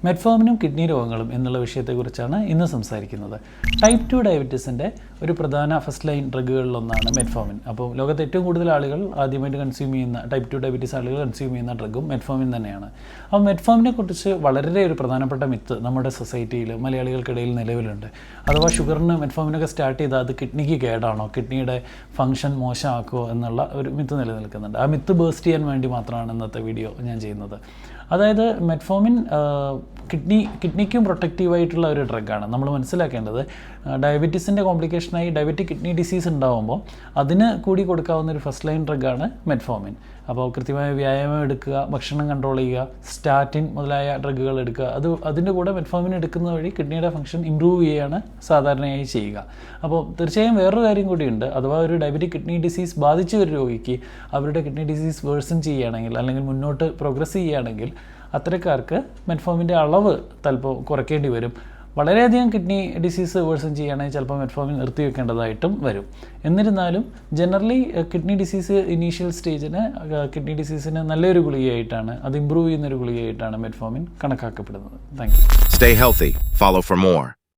മെറ്റ്ഫോമിനും kidney രോഗങ്ങളും എന്നുള്ള വിഷയത്തെക്കുറിച്ചാണ് ഇന്ന് സംസാരിക്കുന്നത്. ടൈപ്പ് 2 ഡയബറ്റീസിൻ്റെ ഒരു പ്രധാന ഫസ്റ്റ് ലൈൻ ഡ്രഗുകളിലൊന്നാണ് മെറ്റ്ഫോമിൻ. അപ്പോൾ ലോകത്ത് ഏറ്റവും കൂടുതൽ ആളുകൾ ആദ്യമായിട്ട് കൺസ്യൂം ചെയ്യുന്ന ടൈപ്പ് 2 ഡയബറ്റീസ് ആളുകൾ കൺസ്യൂം ചെയ്യുന്ന ഡ്രഗും മെറ്റ്ഫോമിൻ തന്നെയാണ്. അപ്പോൾ മെറ്റ്ഫോമിനെ കുറിച്ച് വളരെ ഒരു പ്രധാനപ്പെട്ട മിത്ത് നമ്മുടെ സൊസൈറ്റിയിൽ മലയാളികൾക്കിടയിൽ നിലവിലുണ്ട്. അഥവാ ഷുഗറിന് മെറ്റ്ഫോമിനൊക്കെ സ്റ്റാർട്ട് ചെയ്താൽ അത് കിഡ്നിക്ക് കേടാണോ, കിഡ്നിയുടെ ഫംഗ്ഷൻ മോശമാക്കുമോ എന്നുള്ള ഒരു മിത്ത് നിലനിൽക്കുന്നുണ്ട്. ആ മിത്ത് ബേസ്റ്റ് ചെയ്യാൻ വേണ്ടി മാത്രമാണ് ഇന്നത്തെ വീഡിയോ ഞാൻ ചെയ്യുന്നത്. അതായത് മെറ്റ്ഫോമിൻ കിഡ്നിക്കും പ്രൊട്ടക്റ്റീവായിട്ടുള്ള ഒരു ഡ്രഗാണ്. നമ്മൾ മനസ്സിലാക്കേണ്ടത് ഡയബറ്റീസിൻ്റെ കോംപ്ലിക്കേഷനായി ഡയബറ്റിക് കിഡ്നി ഡിസീസ് ഉണ്ടാകുമ്പോൾ അതിന് കൂടി കൊടുക്കാവുന്ന ഒരു ഫസ്റ്റ് ലൈൻ ഡ്രഗാണ് മെറ്റ്ഫോമിൻ. അപ്പോൾ കൃത്യമായ വ്യായാമം എടുക്കുക, ഭക്ഷണം കൺട്രോൾ ചെയ്യുക, സ്റ്റാറ്റിൻ മുതലായ ഡ്രഗുകൾ എടുക്കുക, അതിൻ്റെ കൂടെ മെറ്റ്ഫോമിൻ എടുക്കുന്ന വഴി കിഡ്നിയുടെ ഫംഗ്ഷൻ ഇമ്പ്രൂവ് ചെയ്യുകയാണ് സാധാരണയായി ചെയ്യുക. അപ്പോൾ തീർച്ചയായും വേറൊരു കാര്യം കൂടിയുണ്ട്. അഥവാ ഒരു ഡയബറ്റിക് കിഡ്നി ഡിസീസ് ബാധിച്ച ഒരു രോഗിക്ക് അവരുടെ കിഡ്നി ഡിസീസ് വേഴ്സൺ ചെയ്യുകയാണെങ്കിൽ അല്ലെങ്കിൽ മുന്നോട്ട് പ്രോഗ്രസ് ചെയ്യുകയാണെങ്കിൽ അത്തരക്കാർക്ക് മെറ്റ്ഫോമിൻ്റെ അളവ് ചിലപ്പോൾ കുറയ്ക്കേണ്ടി വരും. വളരെയധികം കിഡ്നി ഡിസീസ് വേഴ്സൺ ചെയ്യുകയാണെങ്കിൽ ചിലപ്പോൾ മെറ്റ്ഫോമിൻ നിർത്തിവെക്കേണ്ടതായിട്ടും വരും. എന്നിരുന്നാലും ജനറലി കിഡ്നി ഡിസീസ് ഇനീഷ്യൽ സ്റ്റേജിന് കിഡ്നി ഡിസീസിന് നല്ലൊരു ഗുളികയായിട്ടാണ്, അത് ഇമ്പ്രൂവ് ചെയ്യുന്നൊരു ഗുളികയായിട്ടാണ് മെറ്റ്ഫോമിൻ കണക്കാക്കപ്പെടുന്നത്. Thank you. Stay healthy. Follow for more.